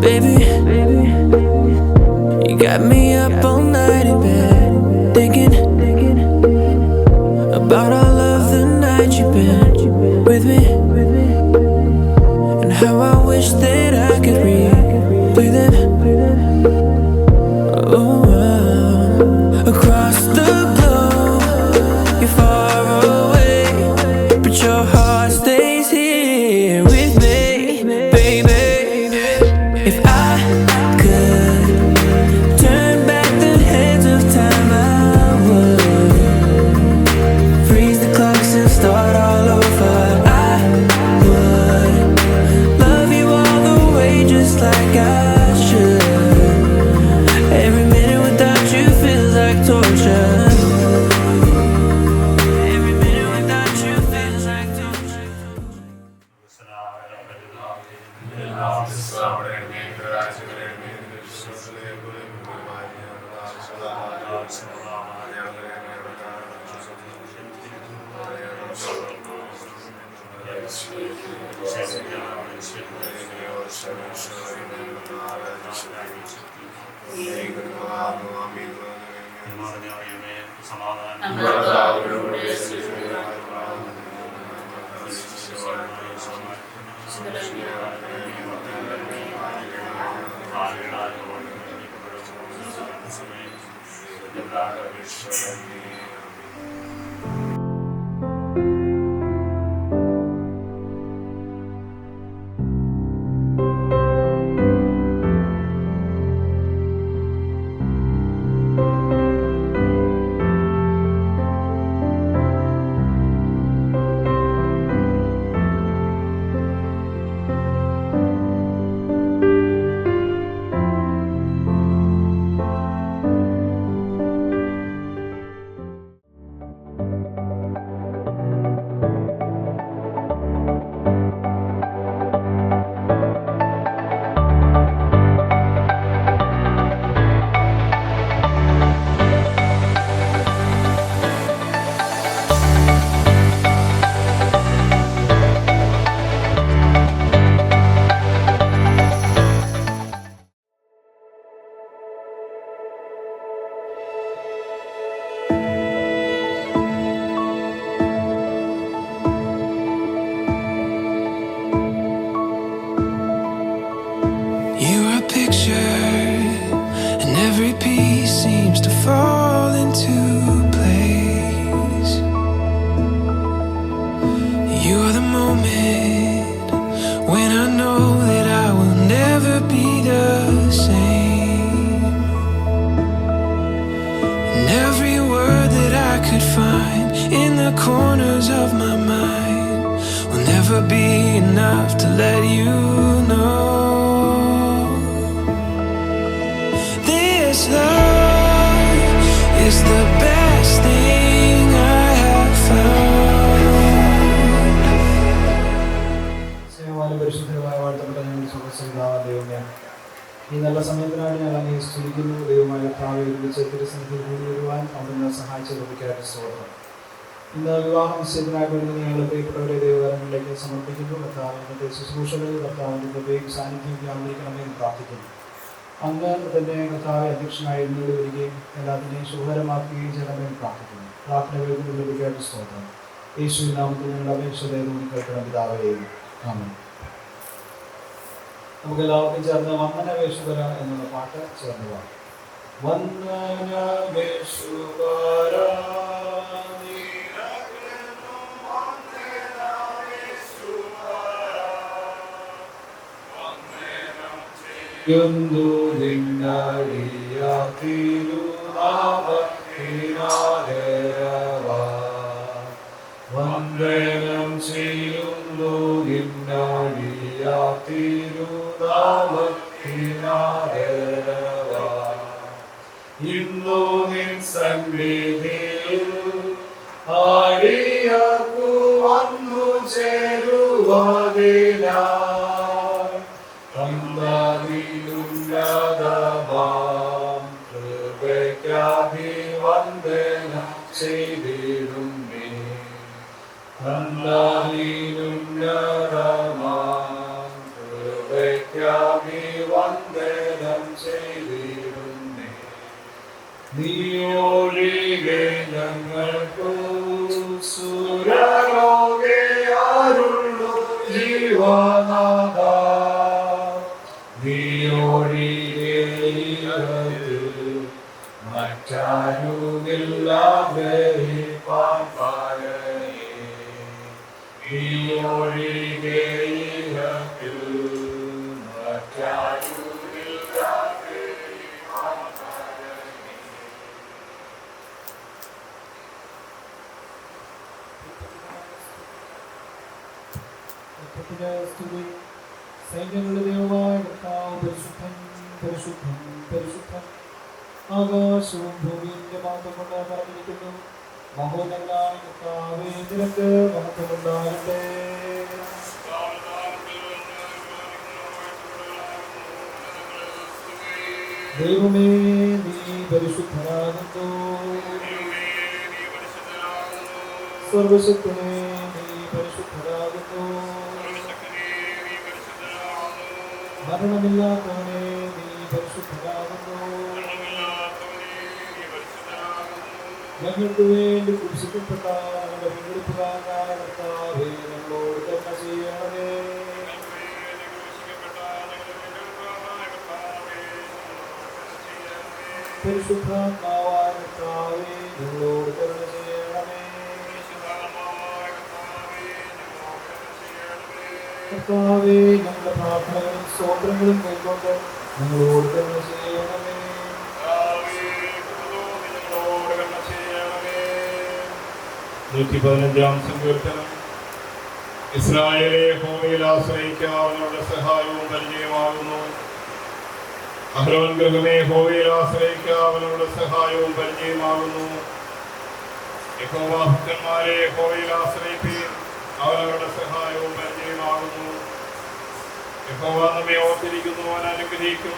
Baby, you got me up all night in bed, thinking about all of the nights you've been with me, and how I wish that I could replay them. Across the globe, you're far away, but your heart stays here with me, baby. If I could turn back the hands of time, I would freeze the clocks and start all over. I would love you all the way just like I should. Every minute without you feels like torture. Every minute without you feels like torture. You're a picture, and every piece seems to fall into place. You're the moment when I know that I will never be the same. And every word that I could find in the corners of my mind will never be enough to let you know. This love is the best thing I have found. സ്നേഹവാനും പരിശുദ്ധരുമായ വാഴ്ത്തപ്പെട്ട ഞങ്ങളുടെ സുഖസംഗാവ ദൈവമേ, ഈ നല്ല സമയത്തിനാണ് ഞങ്ങൾ അങ്ങേ സ്തുതിക്കുന്നു. ദൈവമായ കർത്താവേ, ഒരുമിച്ച് തിരുസന്നിധിയിൽ കൂടി വരുവാൻ അവിടുന്ന് സഹായിച്ച കൃപയ്ക്കായിട്ട് സ്തോത്രം. ഇന്ന് വിവാഹ നിശ്ചയത്തിനായി വരുന്ന ഞങ്ങളുടെ പ്രിയപ്പെട്ടവരെ ദൈവകരങ്ങളിലേക്ക് സമർപ്പിക്കുന്നു. കർത്താവിൻ്റെ ശുശ്രൂഷകളിൽ കർത്താവിൻ്റെ കൃപയും സാന്നിധ്യവും വ്യാപരിക്കണമെന്ന് പ്രാർത്ഥിക്കുന്നു. അന്ന് തന്നെ കർത്താവ് അധ്യക്ഷനായി എഴുന്നള്ളി വരികയും എല്ലാത്തിനെയും ശുഭകരമാക്കുകയും ചെയ്യണമെന്ന് പ്രാർത്ഥിക്കുന്നു. പ്രാർത്ഥന കേൾക്കുന്ന കൃപയ്ക്കായിട്ട് സ്തോത്രം. യേശുവിൻ നാമത്തിൽ ഞങ്ങളുടെ അപേക്ഷ ദൈവം കേൾക്കണം പിതാവേ. ആമേൻ. നമുക്ക് എല്ലാവർക്കും ചേർന്ന് വന്ദനവേശുവര എന്നുള്ള പാട്ട് ചേർന്ന് പാടാം. വന്ദനവേശുവര യുന്ദു നിന്നടിയ തിരുനാമത്തിനാദേവ വന്ദനം ചെയ്യുന്നു നിന്നടിയ തിരുനാമത്തിനാദേവ ഇന്നു നിൻ സന്നിധിയിൽ ആടിയർക്കു വന്നു ചേരുവതിനായി തന്നതിലുന്നതമാം കൃപയ്ക്കധീ ചെയ്തിടുന്നേ. കൃപയ്ക്കായി വന്ദനം ചെയ്തിടുന്നേ. നീയൊഴികെ ഞങ്ങൾക്കു സുരലോകെ ആരുള്ളു ജീവനാഥ. നീയൊഴികെ മറ്റാരുമില്ല ഗ്രഹിപ്പാൻ പാരയേ. നീയൊഴികെ മറ്റാരുമില്ല ഗ്രഹിപ്പാൻ പാരയേ. സൈന്യങ്ങളുടെ ദൈവമായ കർത്താവ് പരിശുദ്ധൻ പരിശുദ്ധൻ പരിശുദ്ധൻ. ആകാശവും ഭൂമിയുടെ മഹത്വം കൊണ്ട് നിറഞ്ഞിരിക്കുന്നു. മഹോന്നതനായ കർത്താവേ, നിനക്ക് മഹത്വമുണ്ടാകട്ടെ. ദൈവമേ, നീ പരിശുദ്ധനാകുന്നു. സർവശക്തനേ, നീ പരിശുദ്ധനാകുന്നു. മരണമില്ലാത്തവനെ, നീ പരിശുദ്ധനാകുന്നു. ഞങ്ങൾക്ക് വേണ്ടി കുരിശിക്കപ്പെട്ട ഞങ്ങളുടെ വീണ്ടെടുപ്പുകാരനായ കർത്താവേ, ഞങ്ങളോട് കരുണ ചെയ്യണമേ. പരിശുദ്ധാത്മാവായ കർത്താവേ, ഞങ്ങളോട് കരുണ ചെയ്യണമേ. കർത്താവേ, ഞങ്ങളുടെ പ്രാർത്ഥനകളും സ്തോത്രങ്ങളും കൈക്കൊണ്ട് ഞങ്ങളോട് കരുണ ചെയ്യണമേ. 115 സങ്കീർത്തനം. ഇസ്രായേലെ യഹോവയിൽ ആശ്രയിക്കാവുന്നവരുടെ സഹായവും പരിചയമാകുന്നു. അഹ്റോൻ ഗൃഹമേ, യഹോവയിൽ ആശ്രയിക്കാവുന്നവരുടെ സഹായവും പരിചയമാകുന്നു. യഹോവ ഭക്തന്മാരെ യഹോവയിൽ ആശ്രയിപ്പീൻ, അവനവരുടെ സഹായവും പരിചയമാകുന്നു. യഹോവ നമ്മെ ഓർത്തിരിക്കുന്നു, അവൻ അനുഗ്രഹിക്കും.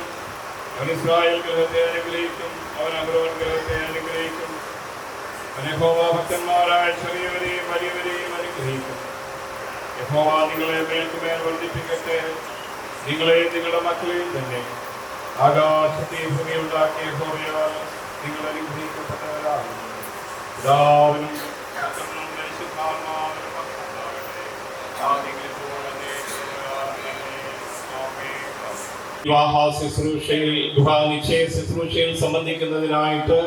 അവൻ ഇസ്രായേൽ ഗൃഹത്തെ അനുഗ്രഹിക്കും, അവൻ അഹ്റോൻ ഗൃഹത്തെ അനുഗ്രഹിക്കും. യഹോവ ഭക്തന്മാരായ ചെറിയവരെയും വലിയവരെയും അനുഗ്രഹിക്കും. യഹോവ നിങ്ങളെ മേൽക്കുമേൽ വർദ്ധിപ്പിക്കട്ടെ, നിങ്ങളെയും നിങ്ങളുടെ മക്കളെയും തന്നെ. ആകാശത്തെയും ഭൂമി ഉണ്ടാക്കിയ യഹോവയാൽ നിങ്ങൾ അനുഗ്രഹിക്കപ്പെട്ടവരാകുന്നു. പിതാവിനും പുത്രനും പരിശുദ്ധാത്മാവിനും മഹത്വമുണ്ടാകട്ടെ. വിവാഹ ശുശ്രൂഷയിൽ നിശ്ചയ ശുശ്രൂഷയിൽ സംബന്ധിക്കുന്നതിനായിട്ട്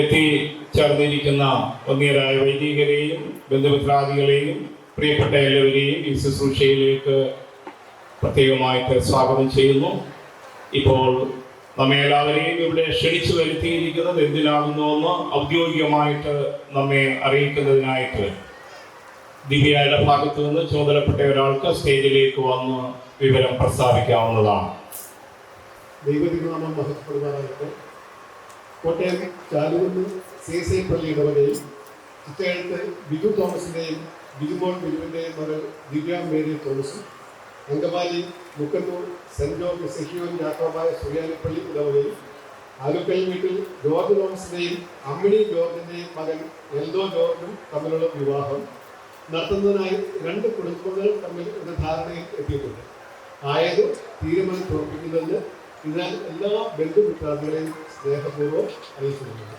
എത്തിച്ചേർന്നിരിക്കുന്ന വന്യരായ വൈദികരെയും ബന്ധുമിത്രാദികളെയും പ്രിയപ്പെട്ട എല്ലാവരെയും ഈ ശുശ്രൂഷയിലേക്ക് പ്രത്യേകമായിട്ട് സ്വാഗതം ചെയ്യുന്നു. ഇപ്പോൾ നമ്മെ എല്ലാവരെയും ഇവിടെ ക്ഷണിച്ചു വരുത്തിയിരിക്കുന്നത് എന്തിനാകുന്നുവെന്ന് ഔദ്യോഗികമായിട്ട് നമ്മെ അറിയിക്കുന്നതിനായിട്ട് ദിവ്യയുടെ ഭാഗത്തു നിന്ന് ചുമതലപ്പെട്ട ഒരാൾക്ക് സ്റ്റേജിലേക്ക് വന്ന് വിവരം പ്രസ്താവിക്കാവുന്നതാണ്. ദൈവതിരുനാമം മഹത്വപ്പെടുവാനായിട്ട് കോട്ടയം ചാലുകുന്ന് CSI പള്ളി ഇടവകയിൽ ചിറ്റയെഴുത്ത് ബിജു തോമസിൻ്റെയും ബിജുമോൻ ബിജുവിൻ്റെയും മകൾ ദിവ്യ മേരി തോമസും, അങ്കമാലി മുക്കന്നൂർ സെൻറ് ജോർജ് സെഹിയോൻ യാക്കോബായ സുറിയാനിപ്പള്ളി ഇടവകയിൽ ആലുക്കൽ വീട്ടിൽ ജോർജ് തോമസിൻ്റെയും അമ്മിണി ജോർജിൻ്റെയും മകൻ എൽദോ ജോർജും തമ്മിലുള്ള വിവാഹം നടത്തുന്നതിനായി 2 കുടുംബങ്ങൾ തമ്മിൽ ഒരു ധാരണയിൽ എത്തിയിട്ടുണ്ട്. ആയത് തീരുമാനം ഉറപ്പിക്കുന്നതിന് ഇതിനാൽ എല്ലാ ബന്ധുമിത്രാദികളെയും സ്നേഹപൂർവ്വം അറിയിച്ചിട്ടുണ്ട്.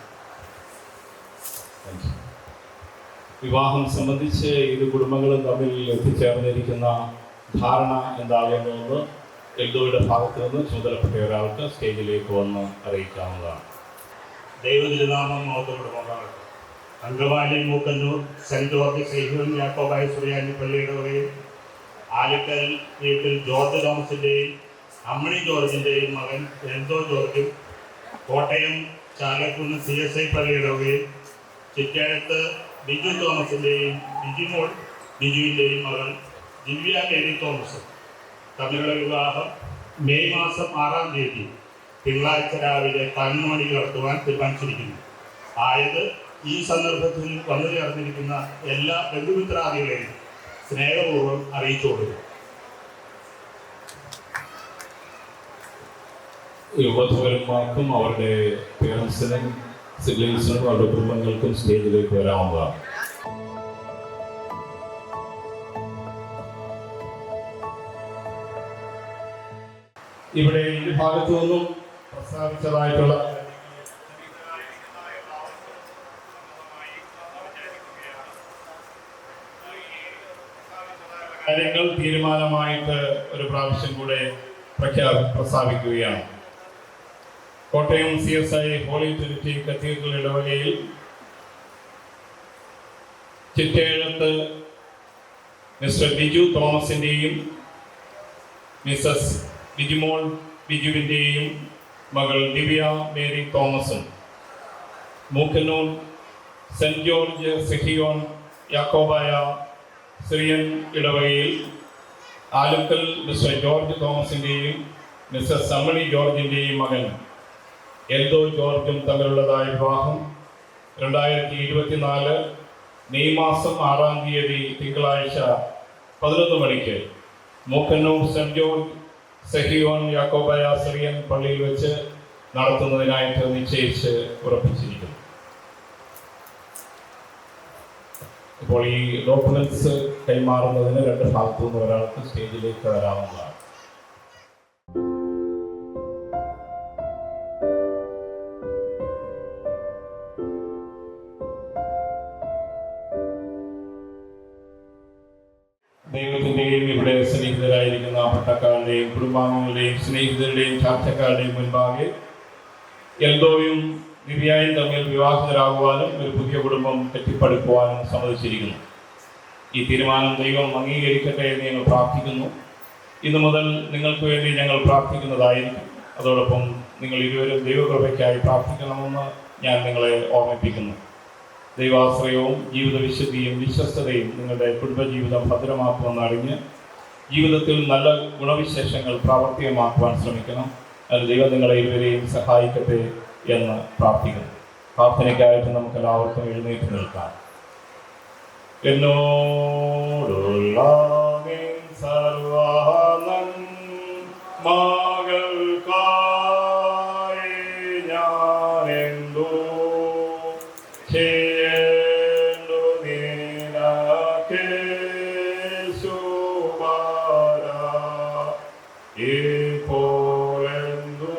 വിവാഹം സംബന്ധിച്ച് ഇരു കുടുംബങ്ങളും തമ്മിൽ എത്തിച്ചേർന്നിരിക്കുന്ന ധാരണ എന്താകുന്നുവെന്ന് എൽദോയുടെ ഭാഗത്തു നിന്ന് ചുമതലപ്പെട്ട ഒരാൾക്ക് സ്റ്റേജിലേക്ക് വന്ന് അറിയിക്കാവുന്നതാണ്. ദൈവതിരുനാമം മഹത്വപ്പെടുമാറാകട്ടെ. അങ്കമാലി മൂക്കന്നൂർ സെൻറ് ജോർജ് സെഹിയോൻ യാക്കോബായ സുറിയാനിപ്പള്ളി ഇടവകയിൽ ആലുക്കൽ വീട്ടിൽ ജോർജ് തോമസിൻ്റെയും അമ്മിണി ജോർജിൻ്റെയും മകൻ എൽദോ ജോർജും, കോട്ടയം ചാലക്കുന്ന് CSI പള്ളി ഇടവകയിൽ ചിറ്റയെഴുത്ത് ബിജു തോമസിൻ്റെയും ബിജിമോൾ ബിജുവിൻ്റെയും മകൾ ദിവ്യ മേരി തോമസും തമ്മിലുള്ള വിവാഹം മെയ് മാസം 6-ാം തീയതി തിങ്കളാഴ്ച രാവിലെ 11 മണിക്ക് നടത്തുവാൻ തീരുമാനിച്ചിരിക്കുന്നു. ആയത് ഈ സന്ദർഭത്തിൽ വന്നു ചേർന്നിരിക്കുന്ന എല്ലാ ബന്ധുമിത്രാദികളെയും സ്നേഹപൂർവ്വം അറിയിച്ചു കൊടുക്കും. യുവധുവരന്മാർക്കും അവരുടെ പേരൻസിനും സിബ്ലിങ്സിനും അവരുടെ കുടുംബങ്ങൾക്കും സ്റ്റേജിലേക്ക് വരാവുന്നതാണ്. ഇവിടെ ഈ ഭാഗത്തു നിന്നും പ്രസ്താവിച്ചതായിട്ടുള്ള കാര്യങ്ങൾ തീരുമാനമായിട്ട് ഒരു പ്രാവശ്യം കൂടെ പ്രസ്താവിക്കുകയാണ്. Kottayam CSI Holy Trinity Cathedral ഇടവകയിൽ ചിറ്റേഴത്ത് മിസ്റ്റർ ബിജു തോമസിൻ്റെയും മിസസ് ബിജിമോൾ ബിജുവിൻ്റെയും മകൾ ദിവ്യ മേരി തോമസും, Mookkannoor cent George Sehion Yakobaya Syrian ഇടവകയിൽ ആലുക്കൽ മിസ്റ്റർ ജോർജ് തോമസിൻ്റെയും മിസസ് സമ്മണി ജോർജിൻ്റെയും മകൻ എൽദോ ജോർജും തമ്മിലുള്ളതായ വിവാഹം 2024 മെയ് മാസം 6-ാം തീയതി തിങ്കളാഴ്ച 11 മണിക്ക് Mookkannoor cent George Sehion Yakobaya Syrian പള്ളിയിൽ വെച്ച് നടത്തുന്നതിനായിട്ട് നിശ്ചയിച്ച് ഉറപ്പിച്ചിരിക്കുന്നു. ഇപ്പോൾ ഈ ഡോക്യുമെന്റ്സ് കൈമാറുന്നതിന് 2 ഭാഗത്തു നിന്ന് ഒരാൾക്ക് സ്റ്റേജിലേക്ക് വരാവുന്നതാണ്. ദൈവത്തിൻ്റെയും ഇവിടെ സ്നേഹിതരായിരിക്കുന്ന പട്ടക്കാരുടെയും കുടുംബാംഗങ്ങളുടെയും സ്നേഹിതരുടെയും ചാർച്ചക്കാരുടെയും മുൻപാകെ എൽദോയും ദിവ്യയും തമ്മിൽ വിവാഹിതരാകുവാനും ഒരു പുതിയ കുടുംബം കെട്ടിപ്പടുക്കുവാനും സമ്മതിച്ചിരിക്കുന്നു. ഈ തീരുമാനം ദൈവം അംഗീകരിക്കട്ടെ എന്ന് ഞങ്ങൾ പ്രാർത്ഥിക്കുന്നു. ഇന്നു മുതൽ നിങ്ങൾക്ക് വേണ്ടി ഞങ്ങൾ പ്രാർത്ഥിക്കുന്നതായിരിക്കും. അതോടൊപ്പം നിങ്ങൾ ഇരുവരും ദൈവകൃപയ്ക്കായി പ്രാർത്ഥിക്കണമെന്ന് ഞാൻ നിങ്ങളെ ഓർമ്മിപ്പിക്കുന്നു. ദൈവാശ്രയവും ജീവിത വിശുദ്ധിയും വിശ്വസ്തതയും നിങ്ങളുടെ കുടുംബജീവിതം ഭദ്രമാക്കുമെന്ന് അറിഞ്ഞ് ജീവിതത്തിൽ നല്ല ഗുണവിശേഷങ്ങൾ പ്രാവർത്തികമാക്കുവാൻ ശ്രമിക്കണം. അതിന് ദൈവം നിങ്ങളെ ഇരുവരെയും സഹായിക്കട്ടെ എന്ന് പ്രാർത്ഥിക്കുന്നു. പ്രാർത്ഥനയ്ക്കായിട്ട് നമുക്ക് എല്ലാവർക്കും എഴുന്നേറ്റ് നിൽക്കാം. എന്നോടുള്ള സർവ്വനന്മകൾക്കായി ഞാനെന്തോ ചെയ്യേണ്ടു നിനക്കേശുപാര ഇപ്പോഴെന്തോ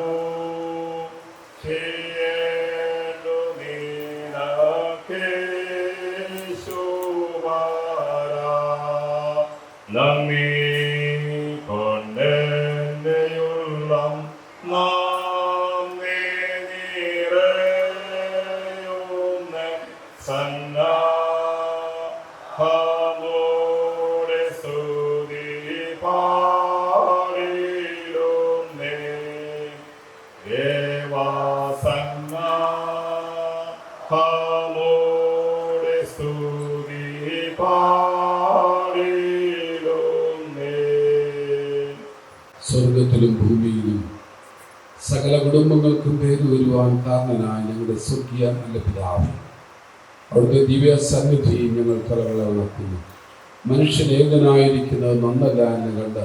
ചെയ്യേണ്ടു നിനക്കേശുപാര നന്ദി കൊണ്ടെന്നെയുള്ളം നാമേ നിറയുന്ന സന്നാഹമോടെ സ്തുതി പാടിടുന്നേ ദേവാസന്നാഹമോടെ സ്തുതി പാടിടുന്നേ. സ്വർഗത്തിലും ഭൂമിയിലും സകല കുടുംബങ്ങൾക്കും പേര് വരുവാൻ കാരണനായ ഞങ്ങളുടെ സ്വർഗീയ നല്ല പിതാവേ, അവിടുത്തെ ദിവ്യ സന്നിധിയും ഞങ്ങൾ കലകളെ ഉണർത്തുന്നു. മനുഷ്യൻ ഏകനായിരിക്കുന്നത് നന്നല്ല എന്ന് കണ്ട്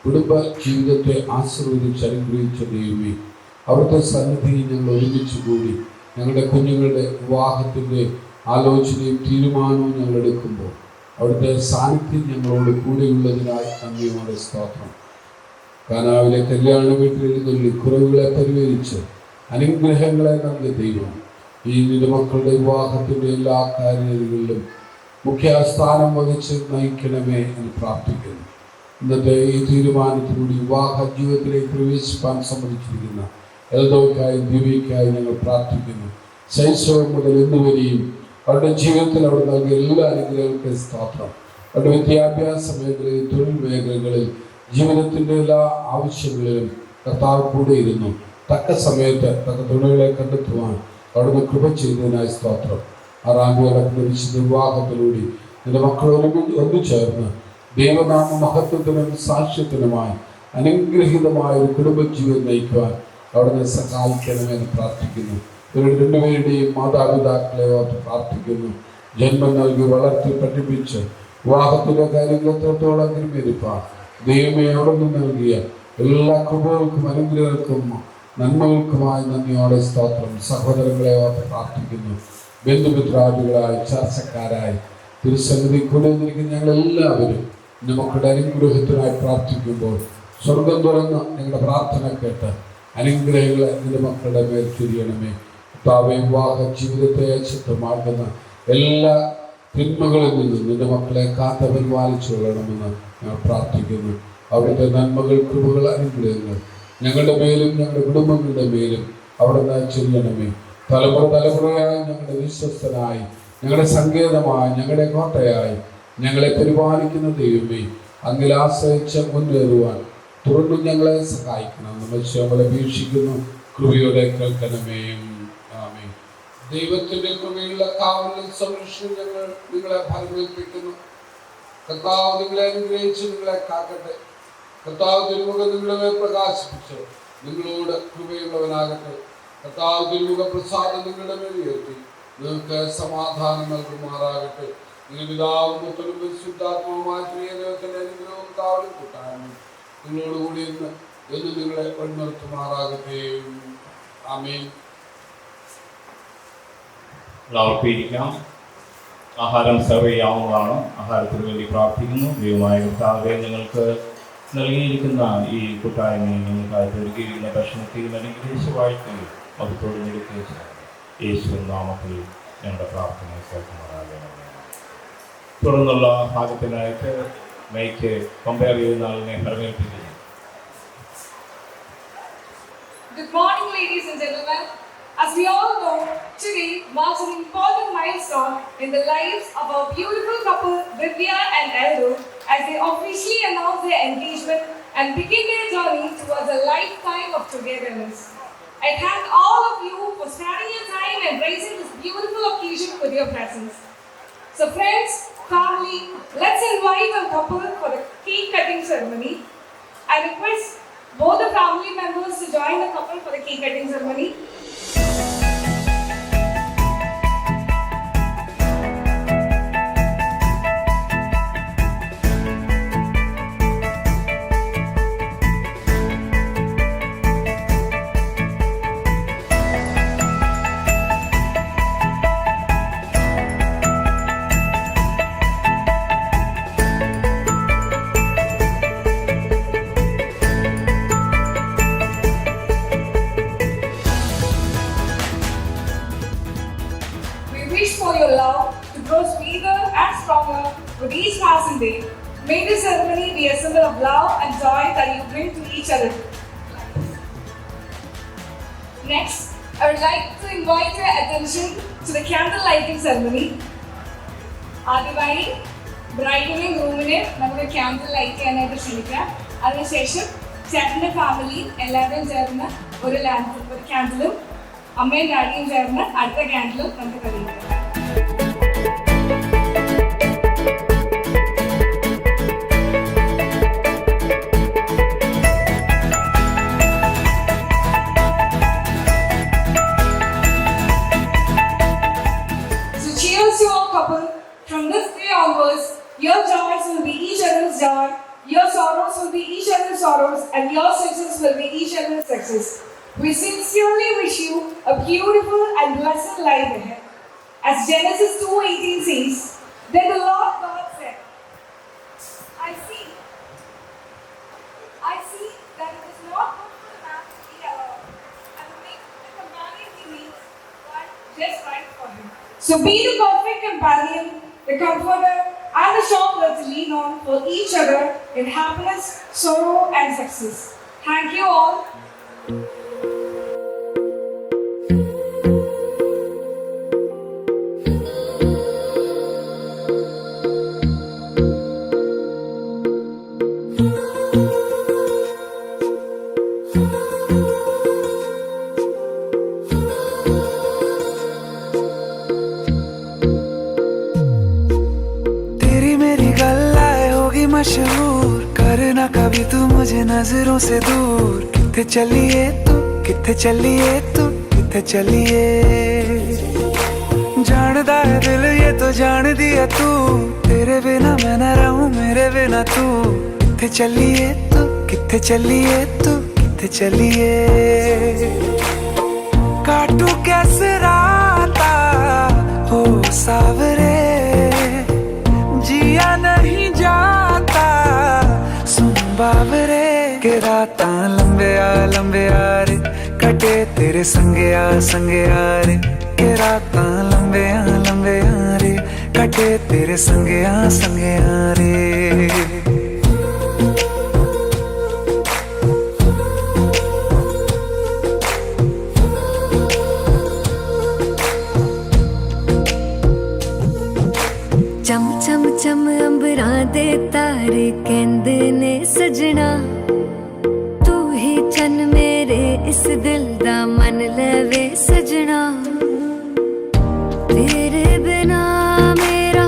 കുടുംബ ജീവിതത്തെ ആശീർവദിച്ച് അനുഗ്രഹിച്ച ദൈവമേ, അവിടുത്തെ സന്നിധിയിൽ ഞങ്ങൾ ഒരുമിച്ച് കൂടി ഞങ്ങളുടെ കുഞ്ഞുങ്ങളുടെ വിവാഹത്തിൻ്റെ ആലോചനയും തീരുമാനവും ഞങ്ങൾ എടുക്കുമ്പോൾ അവിടുത്തെ സാന്നിധ്യം ഞങ്ങളോട് കൂടെയുള്ളതിനായി നന്ദിയോടെ സ്തോത്രം. കാനാവിലെ കല്യാണ വീട്ടിലെഴുന്നള്ളി കുറവുകളെ പരിഹരിച്ച് അനുഗ്രഹങ്ങളെ നൽകിയ ദൈവം ഈ നിന്റെ മക്കളുടെ വിവാഹത്തിൻ്റെ എല്ലാ കാര്യങ്ങളിലും മുഖ്യ സ്ഥാനം വഹിച്ച് നയിക്കണമേ എന്ന് പ്രാർത്ഥിക്കുന്നു. ഇന്നത്തെ ഈ തീരുമാനത്തിലൂടെ വിവാഹ ജീവിതത്തിലേക്ക് പ്രവേശിപ്പാൻ സമ്മതിച്ചിരിക്കുന്ന എൽദോയ്ക്കായും ദിവ്യയ്ക്കായി ഞങ്ങൾ പ്രാർത്ഥിക്കുന്നു. ശൈശവം മുതൽ ഇന്നുവരെയും അവരുടെ ജീവിതത്തിൽ അവർ നൽകിയ എല്ലാ അനുഗ്രഹങ്ങൾക്കും സ്തോത്രം. അവരുടെ വിദ്യാഭ്യാസ മേഖലയിൽ, തൊഴിൽ മേഖലകളിൽ, ജീവിതത്തിൻ്റെ എല്ലാ ആവശ്യങ്ങളിലും കർത്താവ് കൂടെ ഇരുന്നു തക്ക സമയത്ത് തക്ക തുണകളെ കണ്ടെത്തുവാൻ അവിടുന്ന് കൃപ ചെയ്തതിനായി സ്തോത്രം. 6-ാം തീയതി നടക്കുന്ന വിശുദ്ധ വിവാഹത്തിലൂടെ എൻ്റെ മക്കളോട് ഒന്നുചേർന്ന് ദൈവനാമ മഹത്വത്തിനും സാക്ഷ്യത്തിനുമായി അനുഗ്രഹീതമായ ഒരു കുടുംബജീവിതം നയിക്കുവാൻ അവിടുന്ന് സഹായിക്കണമെന്ന് പ്രാർത്ഥിക്കുന്നു. ഇവരുടെ രണ്ടുപേരുടെയും മാതാപിതാക്കളെ ഓർത്ത് പ്രാർത്ഥിക്കുന്നു. ജന്മം നൽകി വളർത്തി പഠിപ്പിച്ച് വിവാഹത്തിൻ്റെ കാര്യങ്ങൾ എത്രത്തോളം തിരുമേരിപ്പാൻ ദൈവമേ അവിടെ നിന്ന് നൽകിയ എല്ലാ കൃപകൾക്കും അനുഗ്രഹങ്ങൾക്കും നന്മകൾക്കുമായി നന്ദിയോടെ സ്തോത്രം. സഹോദരങ്ങളെ ഓർത്ത് പ്രാർത്ഥിക്കുന്നു. ബന്ധുമിത്രാദികളായി ചർച്ചക്കാരായി തിരുസന്നിധി കൂടെ നിൽക്കുന്ന ഞങ്ങളെല്ലാവരും നമുക്കുടെ അനുഗ്രഹത്തിനായി പ്രാർത്ഥിക്കുമ്പോൾ സ്വർഗം തുറന്ന് നിങ്ങളുടെ പ്രാർത്ഥന കേട്ട് അനുഗ്രഹങ്ങളെ നിന്റെ മക്കളുടെ മേൽ ചൊരിയണമേ. വിവാഹ ജീവിതത്തെ ശുദ്ധമാക്കുന്ന എല്ലാ തിന്മകളിൽ നിന്നും നിന്റെ മക്കളെ കാത്ത് പരിപാലിച്ചു കൊള്ളണമെന്ന് ഞാൻ പ്രാർത്ഥിക്കുന്നു. അവിടുത്തെ നന്മകൾ, കൃപകൾ, അനുഗ്രഹങ്ങൾ ഞങ്ങളുടെ മേലും ഞങ്ങളുടെ കുടുംബങ്ങളുടെ മേലും അവിടുന്ന് ചൊരിയണമേ. തലമുറ തലമുറയായി ഞങ്ങളുടെ വിശ്വസ്തനായി, ഞങ്ങളുടെ സങ്കേതമായി, ഞങ്ങളുടെ കോട്ടയായി ഞങ്ങളെ പരിപാലിക്കുന്ന ദൈവമേ, അങ്ങിൽ ആശ്രയിച്ച് മുന്നേറുവാൻ തുടർന്നും ഞങ്ങളെ സഹായിക്കണം. നമ്മൾ ശോഭല വീക്ഷിക്കുന്നു. കൃപയോടെ കേൾക്കണമേ. ആമേൻ. ദൈവത്തിന്റെ കൃപയുള്ള കാവലും സംരക്ഷണം ഞങ്ങൾ നിങ്ങളെ ഫലമേൽപ്പിക്കുന്നു. കർത്താവ് നിങ്ങളെ അനുഗ്രഹിച്ച് നിങ്ങളെ കാക്കട്ടെ. കർത്താവ് തിരുമുഖം നിങ്ങളുടെ മേൽ പ്രകാശിപ്പിച്ച് നിങ്ങളോട് കൃപയുള്ളവനാകട്ടെ. കർത്താവ് തിരുമുഖ പ്രസാദം നിങ്ങളുടെ മേൽ ഉയർത്തി നിങ്ങൾക്ക് സമാധാനം നൽകുമാറാകട്ടെ. നിങ്ങൾ പിതാവും പുത്രനും പരിശുദ്ധാത്മാവുമായ പ്രിയ ദൈവത്തിന്റെ അനുഗ്രഹവും കാവലും കൂട്ടാനും നിങ്ങളോടുകൂടി എന്ന് നിങ്ങളെ വഴിനിർത്തുമാറാകട്ടെ. ആമേൻ. എല്ലാവർക്കും ഇരിക്കാം. ആഹാരം സെർവ് ചെയ്യാവുന്നതാണ്. ആഹാരത്തിന് വേണ്ടി പ്രാർത്ഥിക്കുന്നു. ദൈവമായ കർത്താവേ, ഞങ്ങൾക്ക് നൽകിയിരിക്കുന്ന ഈ കൂട്ടായ്മയിൽ ഞങ്ങൾക്കായിട്ട് ഒരുക്കിയിരിക്കുന്ന ഭക്ഷണത്തെയും അനുഗ്രഹിച്ച് വാഴ്ത്തുകയും അതുത്തോട് നിരക്കേച്ച് യേശു നാമത്തിൽ ഞങ്ങളുടെ പ്രാർത്ഥന കേൾക്കുമാറാകണം. തുടർന്നുള്ള ഭാഗത്തിനായിട്ട് മൈക്ക് കമ്പയർ ചെയ്യുന്ന ആളിനെ ഫലമേൽപ്പിക്കുന്നു. Good morning, ladies and gentlemen. As we all know, today marks an important milestone in the lives of our beautiful couple, Divya and Eldo, as they officially announce their engagement and begin their journey towards a lifetime of togetherness. I thank all of you for sparing your time and gracing this beautiful occasion with your presence. So friends, family, let's invite our couple for the cake cutting ceremony. I request both the family members to join the couple for the cake cutting ceremony. With each passing day, may this ceremony be a symbol of love and joy that you bring to each other. Next, I would like to invite your attention to the candle lighting ceremony. ആദ്യമായി ബ്രൈഡിനെയും ഗ്രൂമിനെയും നമുക്ക് candle light ചെയ്യാനായിട്ട് ക്ഷണിക്കാം. അതിനുശേഷം ചേട്ടൻ്റെ family എല്ലാവരും ചേർന്ന് ഒരു ക്യാൻഡിലും അമ്മയും ഡാഡിയും ചേർന്ന് അടുത്ത ക്യാൻഡിലും നമുക്ക് കഴിയും. From this day onwards, your joys will be each other's joy, your sorrows will be each other's sorrows, and your success will be each other's success. We sincerely wish you a beautiful and blessed life ahead. As Genesis 2:18 says, then the Lord God said, I see that it is not good for the man to be alone, and to make the companion he needs one just right for him. So be the perfect companion, the comforter, and the shoulder to lean on for each other in happiness, sorrow, and success. Thank you all. मशहूर करना कभी तू मुझे नजरों से दूर. किथे चलिए तू, किथे चलिए तू, किथे चलिए. जानदा है दिल ये तो जान दिया तू. तेरे बिना मैं न रहूं, मेरे बिना तू. किथे चलिए तू, किथे चलिए तू, किथे किथे चलिए काटू कैसे राता हो सावरे जिया नहीं जाता सुन बावरे के राता लंबे आ रे कटे तेरे संगे आ रे के राता लंबे आ रे कटे तेरे संगे आ रे चम चम चम अंबरां दे तारे कहंदे ने सजना तू ही चन मेरे इस दिल दा मन लवे सजना तेरे बिना मेरा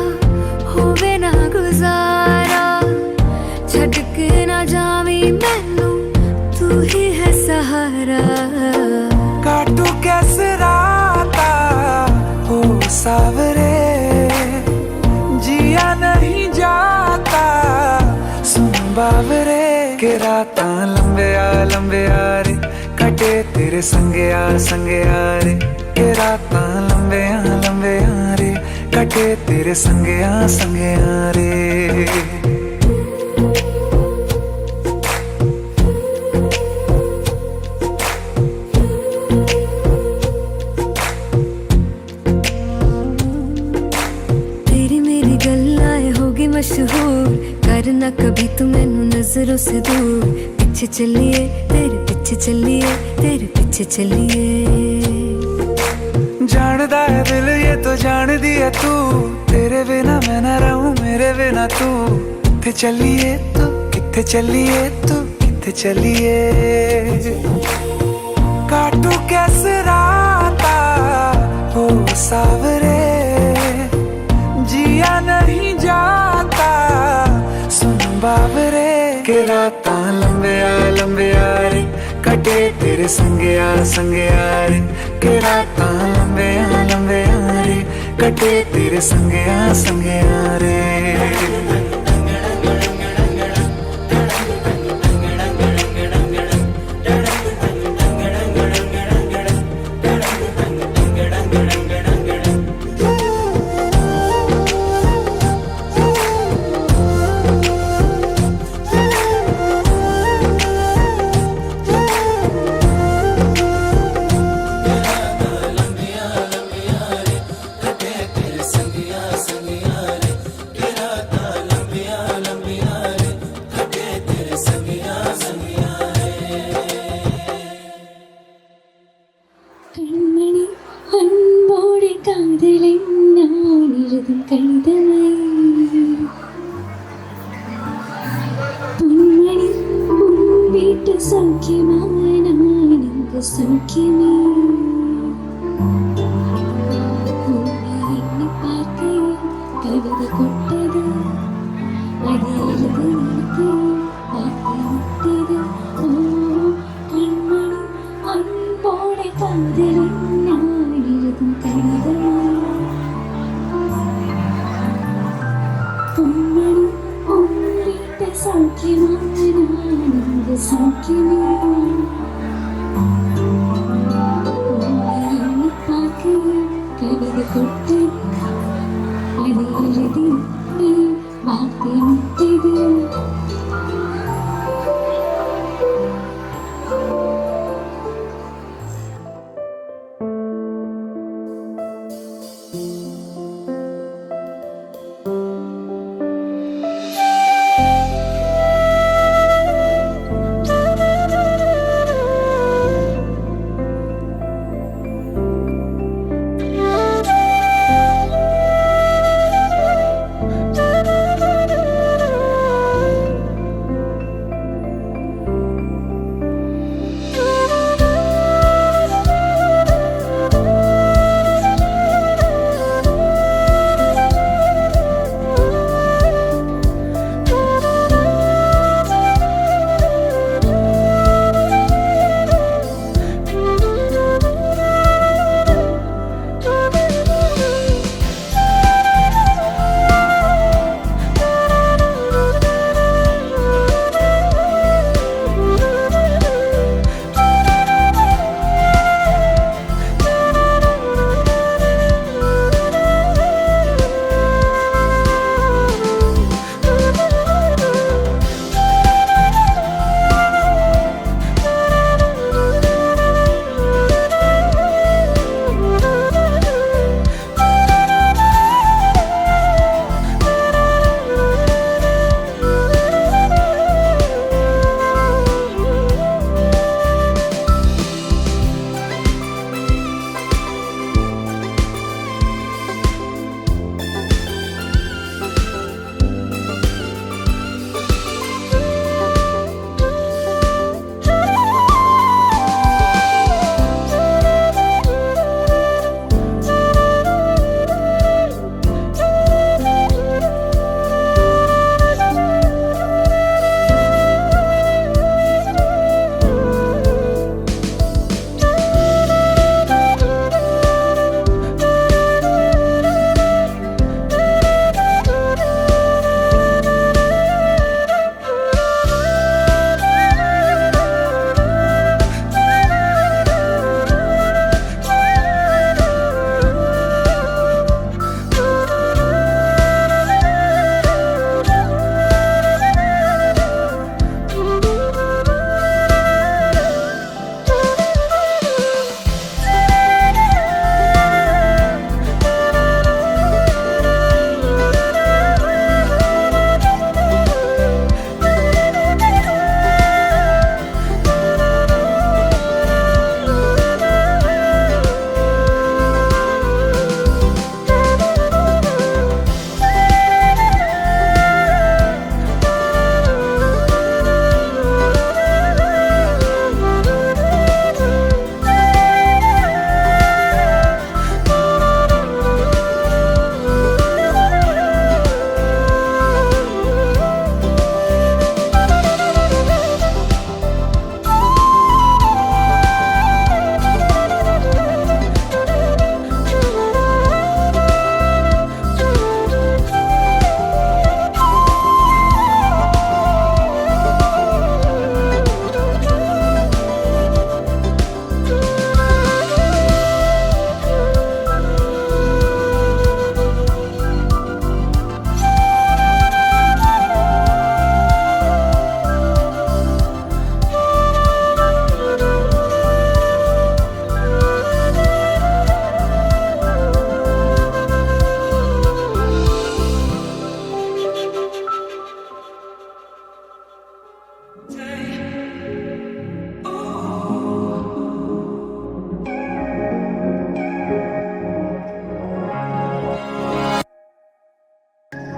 होवे ना गुजारा छड़ के ना जावी मैनू तू ही है सहारा काटू कैसे राता हो सावरे जिया नहीं जाता सुन बावरे के राता लंबे आ रे कटे तेरे संगे आ रे के राता लंबे आ रे कटे तेरे संगे आ रे मशहूर करना कभी तू मैनू नजरों से दूर पीछे चलिए तेरे पीछे चलिए तेरे पीछे चलिए जानदा है दिल ये तो जान दिया तू तेरे बिना मैं ना रहूं मेरे बिना तू किथे चलिए तू किथे चलिए तू किथे चलिए काटू कैसे राता हो सावरे जिया नहीं जाता सुन बावरे के राता लंबे आ रे कटे तेरे संगे आ रे के राता लंबे आ रे कटे तेरे संगे आ रे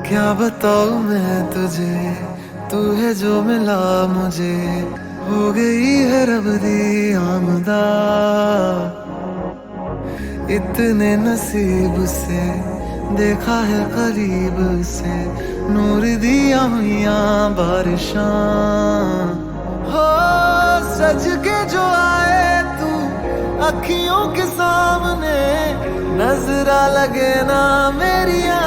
क्या बताऊं मैं तुझे, तू है जो मिला मुझे, हो गई है रब दी आमदा। इतने नसीब से देखा है करीब से, नूर दिया हुआ बारिशां। हो सज के जो आए तू अखियों के सामने, नजरा लगे ना मेरिया।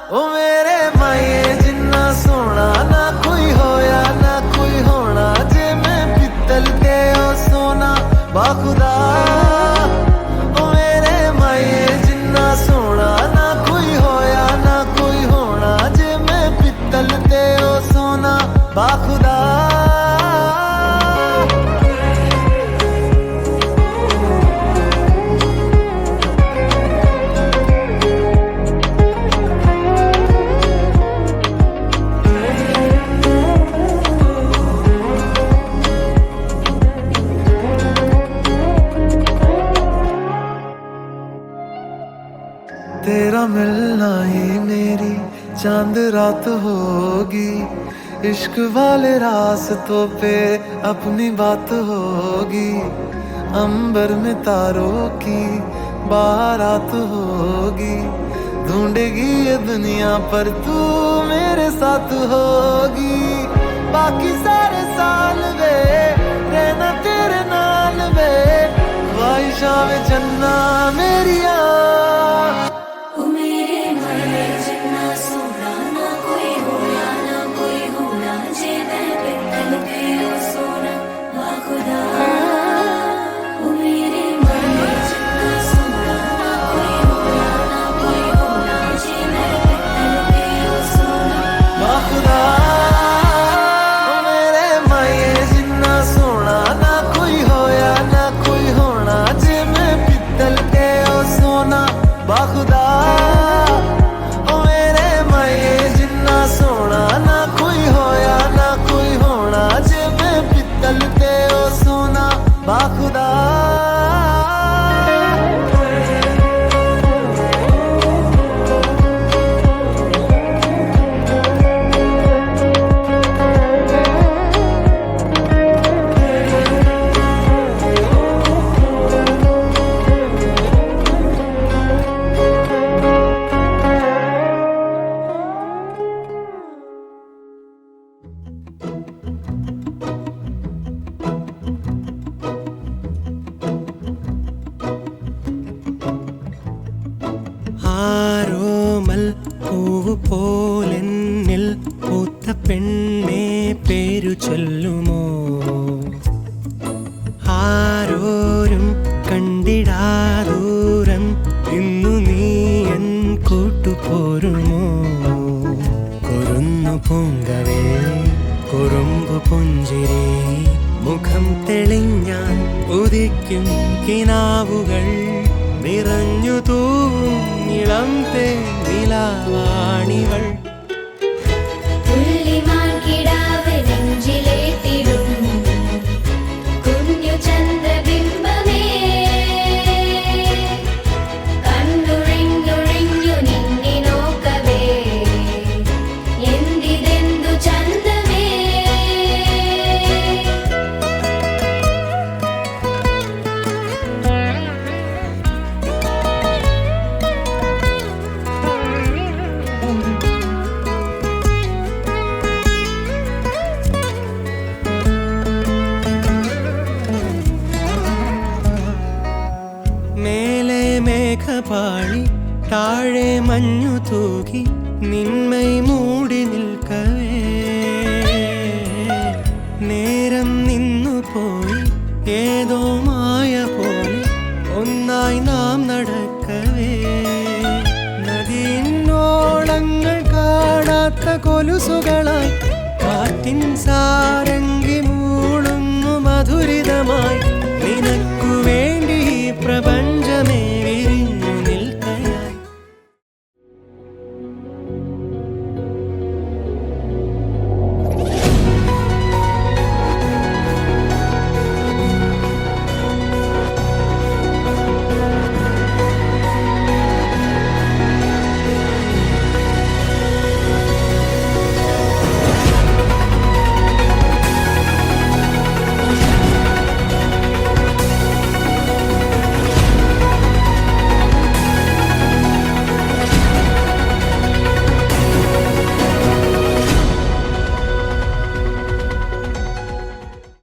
ओ मेरे माये जिन्ना सोना ना कोई होया ना कोई होना, जे मैं पित्तल ते ओ सोना बाखुदा। ओ मेरे माये जिन्ना सोना ना कोई होया ना कोई होना, जे मैं पित्तल ते ओ सोना बाखुदा। तेरा मिलना ही मेरी चांद रात होगी, इश्क वाले रास्तों पे अपनी बात होगी। अंबर में तारों की बारात होगी, ढूंढेगी ये दुनिया पर तू मेरे साथ होगी। बाकी सारे साल वे रहना तेरे नाल वे, ख्वाहिशां में चन्ना मेरिया। ആരോമൽ പൂവ് പോലെന്നിൽ പൂത്ത പെണ്ണെ പേരു ചൊല്ലുമോ, ആരോരും കണ്ടിടാദൂരം ഇന്നു നീ എൻ കൂട്ടുപോരുമോ. കുരുന്നു പൂങ്കവേ കുറുമ്പു പുഞ്ചിരി, മുഖം തെളിഞ്ഞാൽ ഉദിക്കും കിനാവുകൾ, നിറഞ്ഞു തൂവും ഇളം തേനിലാവാണിവൾ. മേഘപാളി താഴെ മഞ്ഞു തൂകി നിന്മൈ മൂടി നിൽക്കവേ, നേരം നിന്നു പോയി ഏതോ മായ പോലെ ഒന്നായി നാം നടക്കവേ. നദിയിന്നോളങ്ങൾ കാണാത്ത കൊലുസുകളായി കാറ്റിൻ സാരംഗി മൂളുന്നു മധുരിതമായി,